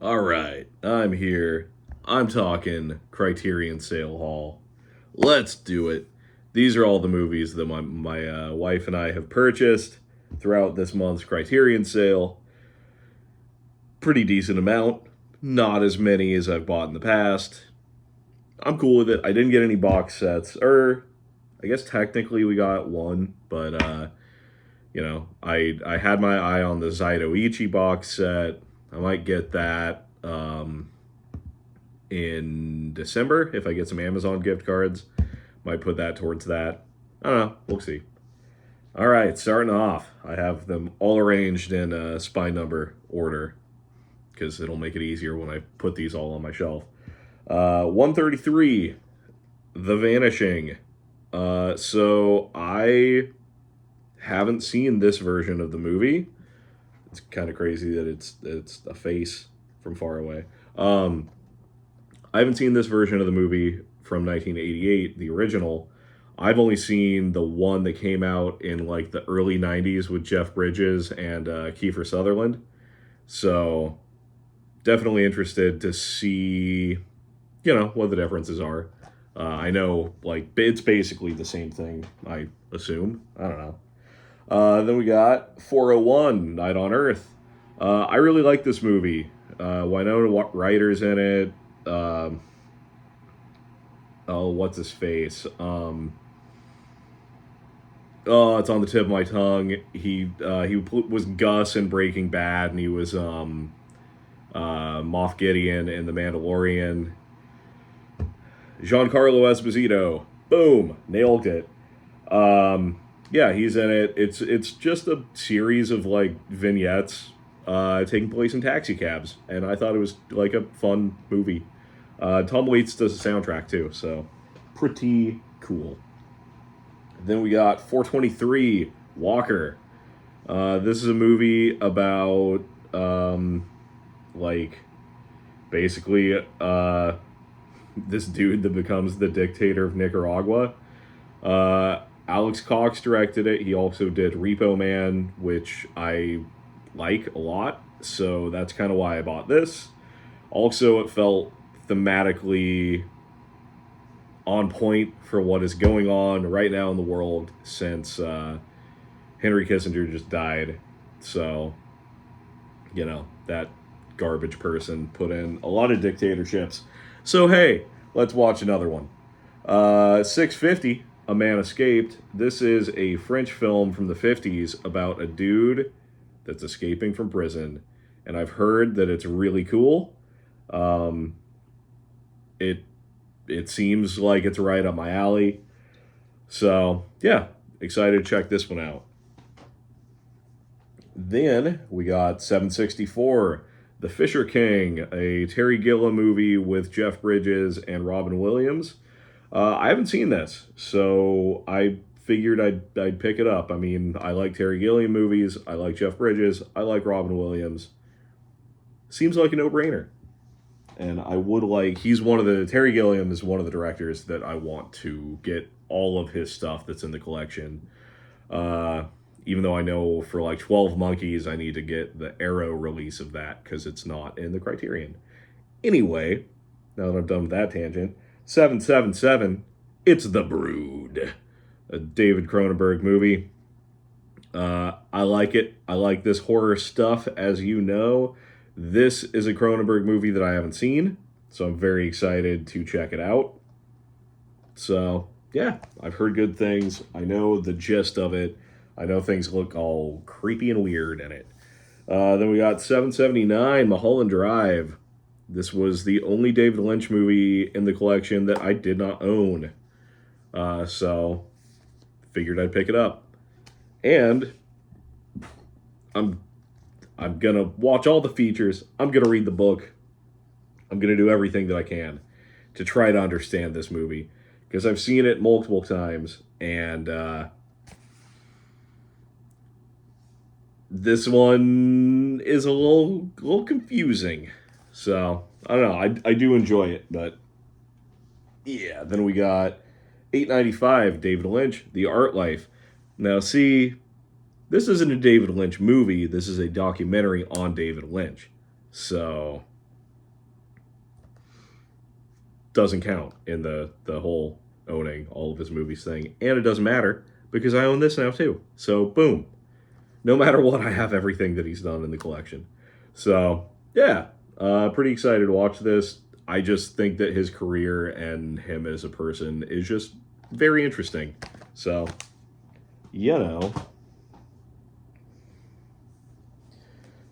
All right, I'm here. I'm talking Criterion Sale Haul. Let's do it. These are all the movies that my wife and I have purchased throughout this month's Criterion sale. Pretty decent amount. Not as many as I've bought in the past. I'm cool with it. I didn't get any box sets, or I guess technically we got one, but I had my eye on the Zaidoichi box set. I might get that in December if I get some Amazon gift cards. Might put that towards that. I don't know. We'll see. All right, starting off, I have them all arranged in a spine number order because it'll make it easier when I put these all on my shelf. 133, The Vanishing. So I haven't seen this version of the movie. It's kind of crazy that it's a face from far away. I haven't seen this version of the movie from 1988, the original. I've only seen the one that came out in like the early 90s with Jeff Bridges and Kiefer Sutherland. So definitely interested to see, what the differences are. I know, like, it's basically the same thing, I assume. I don't know. Then we got 401, Night on Earth. I really like this movie. Winona Ryder's in it. What's his face? It's on the tip of my tongue. He was Gus in Breaking Bad, and he was Moff Gideon in The Mandalorian. Giancarlo Esposito. Boom, nailed it. Yeah, he's in it. It's just a series of like vignettes taking place in taxi cabs, and I thought it was like a fun movie. Tom Waits does the soundtrack too, so pretty cool. Then we got 423, Walker. This is a movie about basically this dude that becomes the dictator of Nicaragua. Alex Cox directed it. He also did Repo Man, which I like a lot, so that's kind of why I bought this. Also, it felt thematically on point for what is going on right now in the world since Henry Kissinger just died. So, that garbage person put in a lot of dictatorships. So, hey, let's watch another one. 650, A Man Escaped. This is a French film from the 50s about a dude that's escaping from prison. And I've heard that it's really cool. It seems like it's right up my alley. So, yeah, excited to check this one out. Then we got 764, The Fisher King, a Terry Gilliam movie with Jeff Bridges and Robin Williams. I haven't seen this, so I figured I'd pick it up. I mean, I like Terry Gilliam movies, I like Jeff Bridges, I like Robin Williams. Seems like a no-brainer. And I would Terry Gilliam is one of the directors that I want to get all of his stuff that's in the collection. Even though I know for like 12 Monkeys, I need to get the Arrow release of that because it's not in the Criterion. Anyway, now that I'm done with that tangent, 777, It's the Brood, a David Cronenberg movie. I like it. I like this horror stuff, as you know. This is a Cronenberg movie that I haven't seen, so I'm very excited to check it out. So, yeah, I've heard good things. I know the gist of it. I know things look all creepy and weird in it. Then we got 779, Mulholland Drive. This was the only David Lynch movie in the collection that I did not own. So, figured I'd pick it up. And I'm going to watch all the features. I'm going to read the book. I'm going to do everything that I can to try to understand this movie. Because I've seen it multiple times. And this one is a little confusing. So, I don't know. I do enjoy it. But, yeah. Then we got 895, David Lynch, The Art Life. Now, see, this isn't a David Lynch movie. This is a documentary on David Lynch. So, doesn't count in the whole owning all of his movies thing. And it doesn't matter because I own this now too. So boom. No matter what, I have everything that he's done in the collection. So yeah, pretty excited to watch this. I just think that his career and him as a person is just very interesting. So, you know.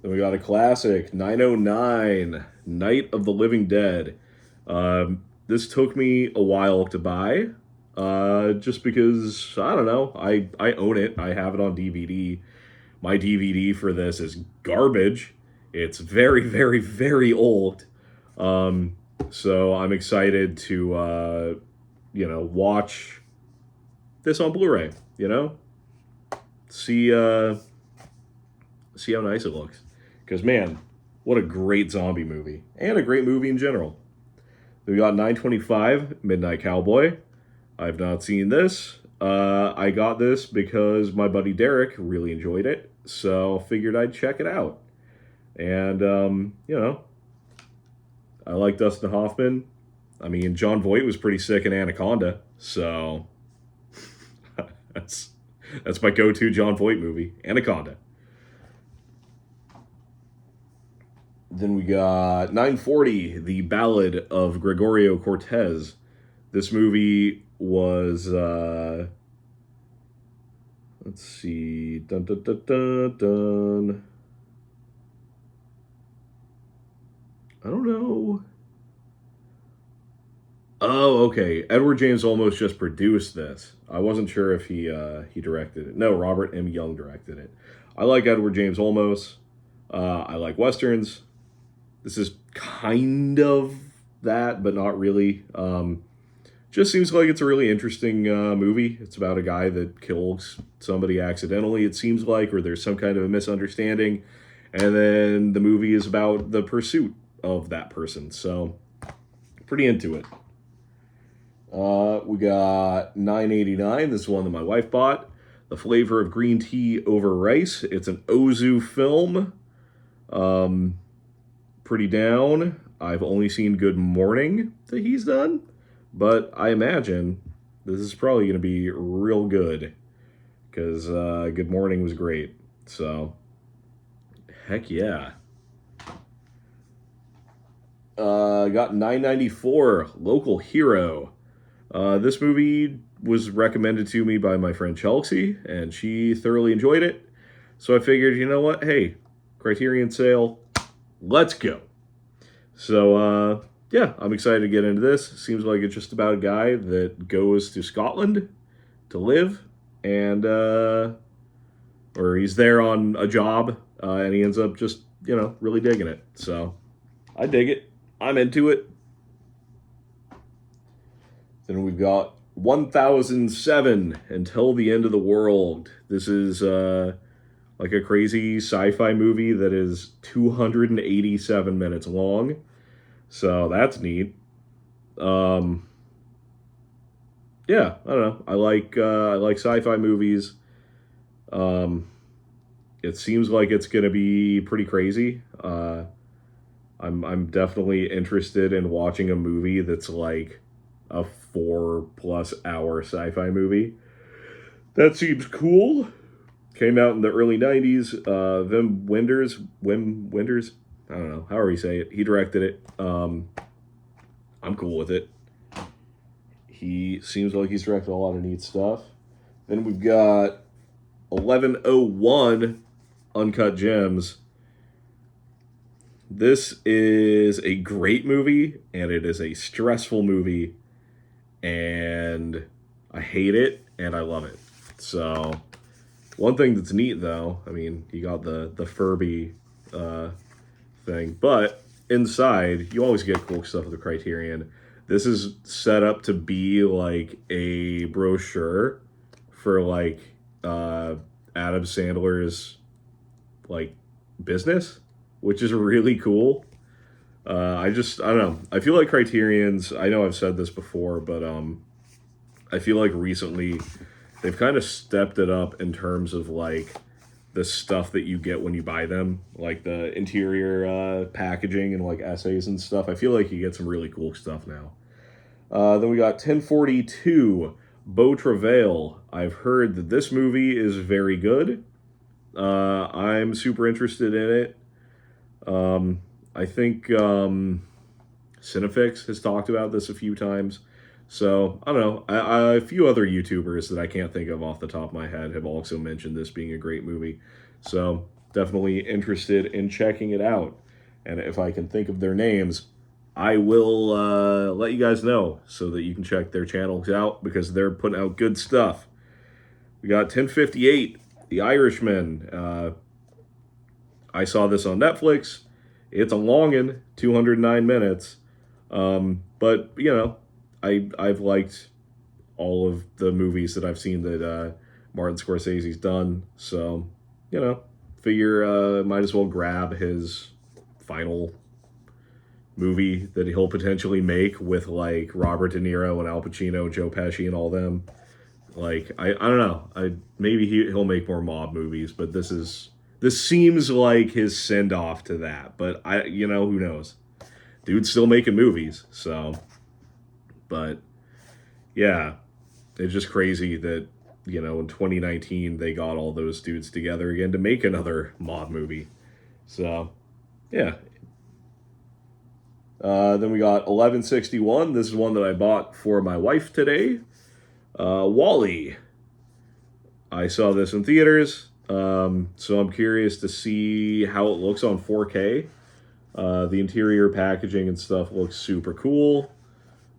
Then we got a classic, 909, Night of the Living Dead. This took me a while to buy, just because, I don't know, I own it. I have it on DVD. My DVD for this is garbage. It's very, very, very old. So I'm excited to, watch this on Blu-ray, see how nice it looks. Because, man, what a great zombie movie. And a great movie in general. We got 925, Midnight Cowboy. I've not seen this. I got this because my buddy Derek really enjoyed it. So figured I'd check it out. And, I like Dustin Hoffman. I mean, Jon Voight was pretty sick in Anaconda. So that's my go-to Jon Voight movie, Anaconda. Then we got 940, The Ballad of Gregorio Cortez. This movie was, let's see, dun, dun, dun, dun, dun. I don't know. Oh, okay. Edward James Olmos just produced this. I wasn't sure if he directed it. No, Robert M. Young directed it. I like Edward James Olmos. I like Westerns. This is kind of that, but not really. Just seems like it's a really interesting movie. It's about a guy that kills somebody accidentally, it seems like, or there's some kind of a misunderstanding. And then the movie is about the pursuit of that person. So, pretty into it. We got 989. This is one that my wife bought. The Flavor of Green Tea Over Rice. It's an Ozu film. Pretty down. I've only seen Good Morning that he's done, but I imagine this is probably going to be real good because Good Morning was great. So, heck yeah. Got 994, Local Hero. This movie was recommended to me by my friend Chelsea, and she thoroughly enjoyed it. So I figured, you know what? Hey, Criterion sale. Let's go. So, yeah, I'm excited to get into this. Seems like it's just about a guy that goes to Scotland to live, and, or he's there on a job, and he ends up just, really digging it. So, I dig it. I'm into it. Then we've got 1007, Until the End of the World. This is, like a crazy sci-fi movie that is 287 minutes long. So that's neat. Yeah, I don't know. I like sci-fi movies. It seems like it's gonna be pretty crazy. I'm definitely interested in watching a movie that's like a 4+ hour sci-fi movie. That seems cool. Came out in the early 90s. Wim Wenders, I don't know, however you say it. He directed it. I'm cool with it. He seems like he's directed a lot of neat stuff. Then we've got 1101, Uncut Gems. This is a great movie, and it is a stressful movie, and I hate it, and I love it. So, one thing that's neat, though, I mean, you got the Furby thing, but inside, you always get cool stuff with the Criterion. This is set up to be like a brochure for like Adam Sandler's like business, which is really cool. I don't know. I feel like Criterion's, I know I've said this before, but I feel like recently they've kind of stepped it up in terms of like the stuff that you get when you buy them, like the interior packaging and like essays and stuff. I feel like you get some really cool stuff now. Then we got 1042, Beau Travail. I've heard that this movie is very good. I'm super interested in it. I think Cinefix has talked about this a few times. So, I don't know. A few other YouTubers that I can't think of off the top of my head have also mentioned this being a great movie. So, definitely interested in checking it out. And if I can think of their names, I will let you guys know so that you can check their channels out because they're putting out good stuff. We got 1058, The Irishman. I saw this on Netflix. It's a longin', 209 minutes. But, you know, I've liked all of the movies that I've seen that Martin Scorsese's done. So, you know, figure might as well grab his final movie that he'll potentially make with, like, Robert De Niro and Al Pacino, Joe Pesci, and all them. Like, I don't know. Maybe he'll make more mob movies, but this seems like his send-off to that. But, who knows? Dude's still making movies, so. But, yeah, it's just crazy that, in 2019, they got all those dudes together again to make another mob movie. So, yeah. Then we got 1161. This is one that I bought for my wife today. WALL-E. I saw this in theaters, so I'm curious to see how it looks on 4K. The interior packaging and stuff looks super cool.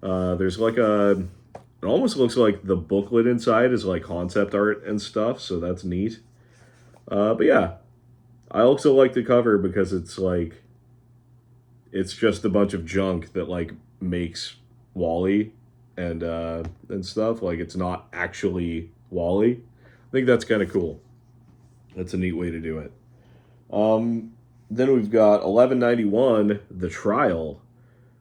There's like it almost looks like the booklet inside is like concept art and stuff, so that's neat. But yeah, I also like the cover because it's like, it's just a bunch of junk that like makes WALL-E and stuff. Like it's not actually WALL-E. I think that's kind of cool. That's a neat way to do it. Then we've got 1191, The Trial.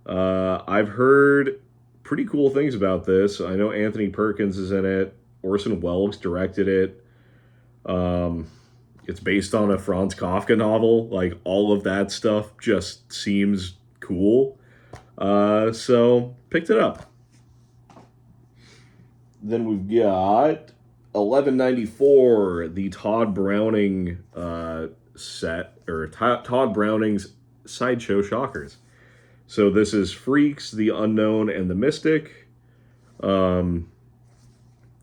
I've heard pretty cool things about this. I know Anthony Perkins is in it. Orson Welles directed it. It's based on a Franz Kafka novel. Like, all of that stuff just seems cool. So, picked it up. Then we've got 1194, the Todd Browning set, or Todd Browning's Sideshow Shockers. So this is Freaks, The Unknown, and The Mystic.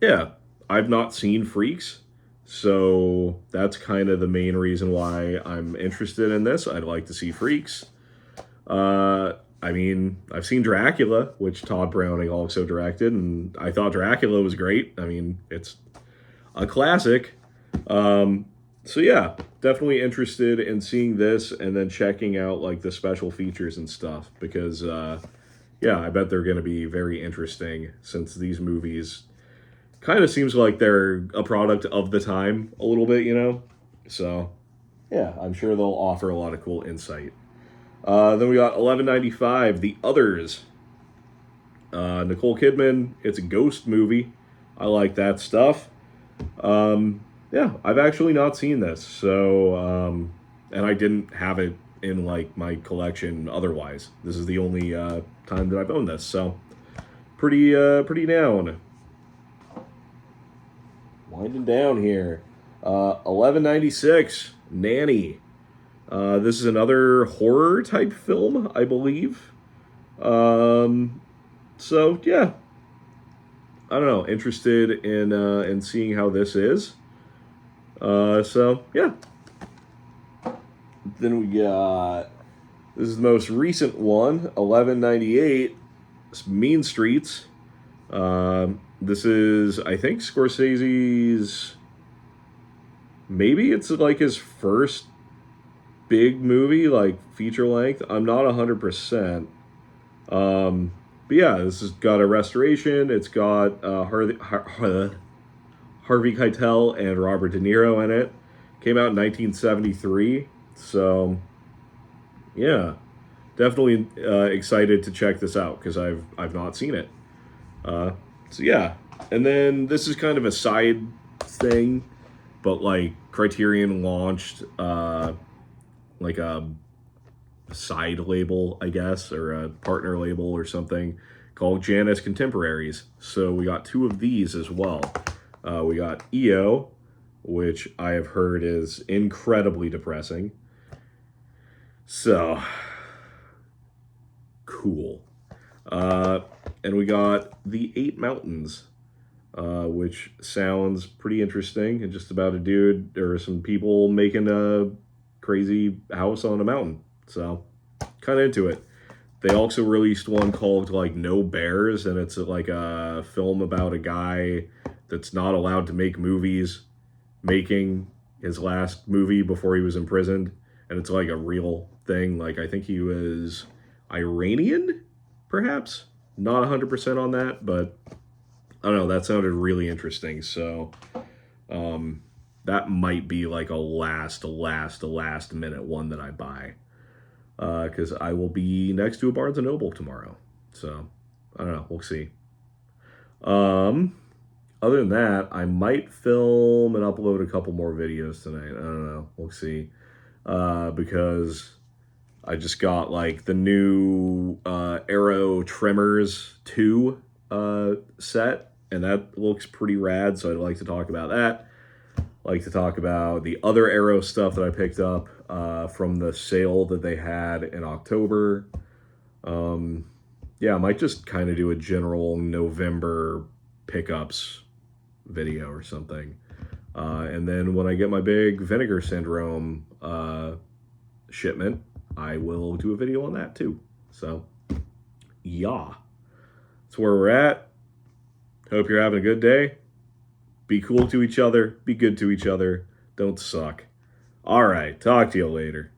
Yeah, I've not seen Freaks, so that's kind of the main reason why I'm interested in this. I'd like to see Freaks. I mean, I've seen Dracula, which Todd Browning also directed, and I thought Dracula was great. I mean, it's a classic. So yeah, definitely interested in seeing this and then checking out like the special features and stuff because, yeah, I bet they're going to be very interesting since these movies kind of seems like they're a product of the time a little bit, So, yeah, I'm sure they'll offer a lot of cool insight. Then we got 1195, The Others. Nicole Kidman, it's a ghost movie. I like that stuff. Yeah, I've actually not seen this, so, and I didn't have it in, like, my collection otherwise. This is the only, time that I've owned this, so, pretty down. Winding down here. 1196, Nanny. This is another horror-type film, I believe. So, yeah. I don't know, interested in seeing how this is. So, yeah. Then we got, this is the most recent one, 1198, Mean Streets. This is, I think, Scorsese's, maybe it's like his first big movie, like feature length. I'm not 100%. But yeah, this has got a restoration. It's got Harvey Keitel and Robert De Niro in it. Came out in 1973. So, yeah, definitely excited to check this out because I've not seen it. So yeah, and then this is kind of a side thing, but like Criterion launched like a side label, I guess, or a partner label or something called Janus Contemporaries. So we got 2 of these as well. We got EO, which I have heard is incredibly depressing. So, cool. And we got The 8 Mountains, which sounds pretty interesting. And just about a dude or some people making a crazy house on a mountain. So, kind of into it. They also released one called like No Bears, and it's like a film about a guy that's not allowed to make movies, making his last movie before he was imprisoned, and it's like a real thing. Like I think he was Iranian, perhaps. Not 100% on that, but I don't know. That sounded really interesting. So that might be like a last minute one that I buy. Because I will be next to a Barnes & Noble tomorrow. So, I don't know. We'll see. Other than that, I might film and upload a couple more videos tonight. I don't know. We'll see. Because I just got, like, the new Arrow Tremors 2 set. And that looks pretty rad, so I'd like to talk about that. Like to talk about the other Arrow stuff that I picked up from the sale that they had in October. Yeah, I might just kind of do a general November pickups video or something. And then when I get my big Vinegar Syndrome shipment, I will do a video on that too. So, yeah. That's where we're at. Hope you're having a good day. Be cool to each other. Be good to each other. Don't suck. All right. Talk to you later.